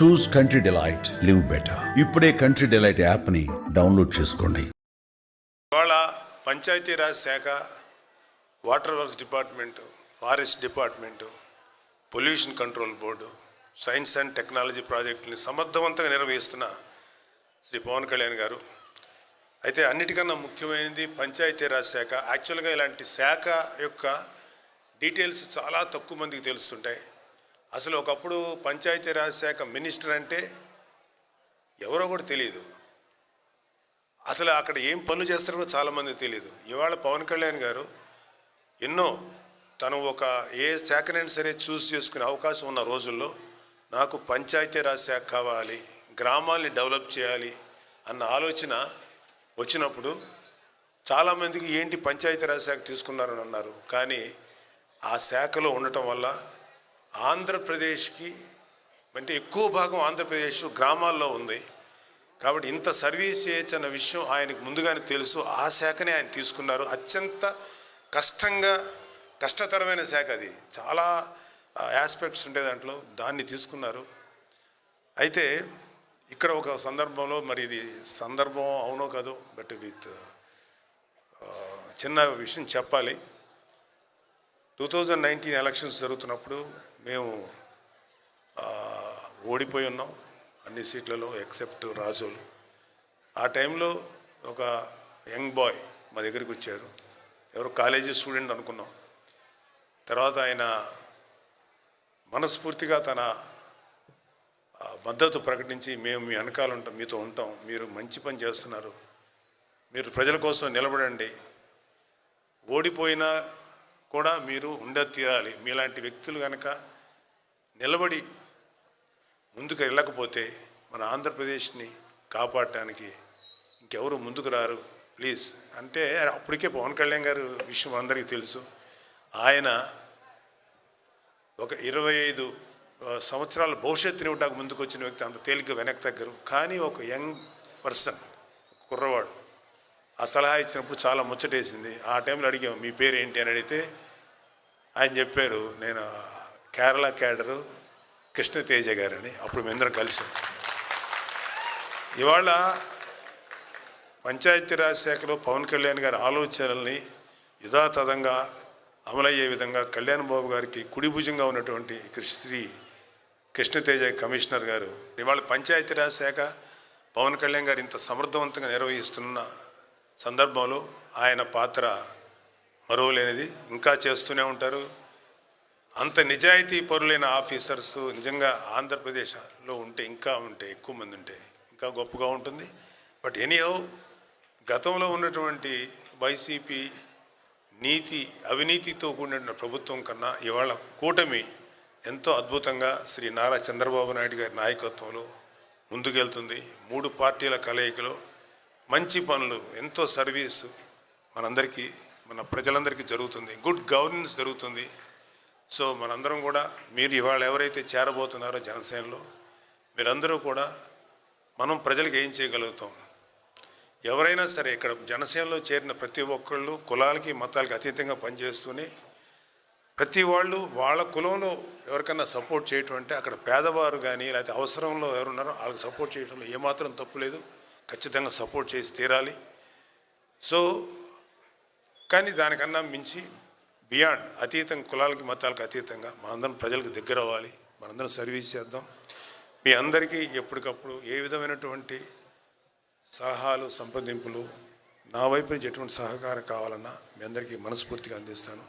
చూస్ country delight, live better. ఇప్పుడే country delight యాప్ని download చేసుకోండి. ఇవాళ పంచాయతీరాజ్ శాఖ, water works department, forest department, pollution control board, science and technology ప్రాజెక్టుని సమర్థవంతంగా నిర్వహిస్తున్న శ్రీ పవన్ కళ్యాణ్ గారు. అయితే అన్నిటికన్నా ముఖ్యమైనది పంచాయతీరాజ్ శాఖ. యాక్చువల్గా ఇలాంటి శాఖ యొక్క డీటెయిల్స్ చాలా తక్కువ మందికి తెలుస్తుంటాయి. అసలు ఒకప్పుడు పంచాయతీరాజ్ శాఖ మినిస్టర్ అంటే ఎవరో కూడా తెలియదు. అసలు అక్కడ ఏం పనులు చేస్తారో చాలామందికి తెలియదు. ఇవాళ పవన్ కళ్యాణ్ గారు ఎన్నో తను ఒక ఏ శాఖనైనా సరే చూస్ చేసుకునే అవకాశం ఉన్న రోజుల్లో నాకు పంచాయతీరాజ్ శాఖ కావాలి, గ్రామాల్ని డెవలప్ చేయాలి అన్న ఆలోచన వచ్చినప్పుడు చాలామందికి ఏంటి పంచాయతీరాజ్ శాఖ తీసుకున్నారని అన్నారు. కానీ ఆ శాఖలో ఉండటం వల్ల ఆంధ్రప్రదేశ్కి అంటే ఎక్కువ భాగం ఆంధ్రప్రదేశ్ గ్రామాల్లో ఉంది. కాబట్టి ఇంత సర్వీస్ చేయొచ్చు అన్న విషయం ఆయనకు ముందుగానే తెలుసు. ఆ శాఖనే ఆయన తీసుకున్నారు. అత్యంత కష్టతరమైన శాఖ అది. చాలా ఆస్పెక్ట్స్ ఉండే దాంట్లో దాన్ని తీసుకున్నారు. అయితే ఇక్కడ ఒక సందర్భంలో, మరి ఇది సందర్భం అవునో కాదో, బట్ విత్ చిన్న విషయం చెప్పాలి. 2019 ఎలక్షన్స్ జరుగుతున్నప్పుడు మేము ఓడిపోయి ఉన్నాం అన్ని సీట్లలో ఎక్సెప్ట్ రాజోలు. ఆ టైంలో ఒక యంగ్ బాయ్ మా దగ్గరికి వచ్చారు. ఎవరు కాలేజీ స్టూడెంట్ అనుకున్నాం. తర్వాత ఆయన మనస్ఫూర్తిగా తన మద్దతు ప్రకటించి, మేము మీ వెనకాల ఉంటాం, మీతో ఉంటాం, మీరు మంచి పని చేస్తున్నారు, మీరు ప్రజల కోసం నిలబడండి, ఓడిపోయినా కూడా మీరు తీరాలి, మీలాంటి వ్యక్తులు కనుక నిలబడి ముందుకు వెళ్ళకపోతే మన ఆంధ్రప్రదేశ్ని కాపాడటానికి ఇంకెవరు ముందుకు రారు, ప్లీజ్ అంటే. అప్పటికే పవన్ కళ్యాణ్ గారు విషయం అందరికీ తెలుసు. ఆయన ఒక 25 సంవత్సరాల భవిష్యత్తుని ఇవ్వడానికి ముందుకు వచ్చిన వ్యక్తి, అంత తేలిక వెనక్కి తగ్గరు. కానీ ఒక యంగ్ పర్సన్, కుర్రవాడు ఆ సలహా ఇచ్చినప్పుడు చాలా ముచ్చటేసింది. ఆ టైంలో అడిగాము మీ పేరు ఏంటి అని అడిగితే ఆయన చెప్పారు, నేను కేరళ క్యాడరు కృష్ణతేజ గారని. అప్పుడు మేమందరం కలిసాం. ఇవాళ పంచాయతీరాజ్ శాఖలో పవన్ కళ్యాణ్ గారి ఆలోచనల్ని యథాతథంగా అమలయ్యే విధంగా కళ్యాణ్ బాబు గారికి కుడిభుజంగా ఉన్నటువంటి శ్రీ కృష్ణతేజ కమిషనర్ గారు ఇవాళ పంచాయతీరాజ్ శాఖ పవన్ కళ్యాణ్ గారు ఇంత సమర్థవంతంగా నిర్వహిస్తున్న సందర్భంలో ఆయన పాత్ర మరువలేనిది. ఇంకా చేస్తూనే ఉంటారు. అంత నిజాయితీ పరులైన ఆఫీసర్స్ నిజంగా ఆంధ్రప్రదేశ్లో ఉంటే ఎక్కువ మంది ఉంటే ఇంకా గొప్పగా ఉంటుంది. బట్ ఎనీహౌ, గతంలో ఉన్నటువంటి వైసీపీ అవినీతితో కూడిన ప్రభుత్వం కన్నా ఇవాళ కూటమి ఎంతో అద్భుతంగా శ్రీ నారా చంద్రబాబు నాయుడు గారి నాయకత్వంలో ముందుకెళ్తుంది. 3 పార్టీల కలయికలో మంచి పనులు, ఎంతో సర్వీసు మనందరికీ, మన ప్రజలందరికీ జరుగుతుంది. గుడ్ గవర్నెన్స్ జరుగుతుంది. సో మనందరం కూడా, మీరు ఇవాళ ఎవరైతే చేరబోతున్నారో జనసేనలో, మీరందరూ కూడా మనం ప్రజలకు ఏం చేయగలుగుతాం, ఎవరైనా సరే ఇక్కడ జనసేనలో చేరిన ప్రతి ఒక్కళ్ళు కులాలకి మతాలకి అతీతంగా పనిచేస్తూనే ప్రతి వాళ్ళు వాళ్ళ కులంలో ఎవరికన్నా సపోర్ట్ చేయటం అంటే, అక్కడ పేదవారు కానీ లేకపోతే అవసరంలో ఎవరున్నారో వాళ్ళకి సపోర్ట్ చేయడంలో ఏమాత్రం తప్పు లేదు. ఖచ్చితంగా సపోర్ట్ చేసి తీరాలి. సో కానీ దానికన్నా మించి బియాండ్, కులాలకి మతాలకు అతీతంగా మనందరం ప్రజలకు దగ్గర అవ్వాలి, మనందరం సర్వీస్ చేద్దాం. మీ అందరికీ ఎప్పటికప్పుడు ఏ విధమైనటువంటి సలహాలు, సంప్రదింపులు, నా వైపు నుంచి ఎటువంటి సహకారం కావాలన్నా మీ అందరికీ మనస్ఫూర్తిగా అందిస్తాను.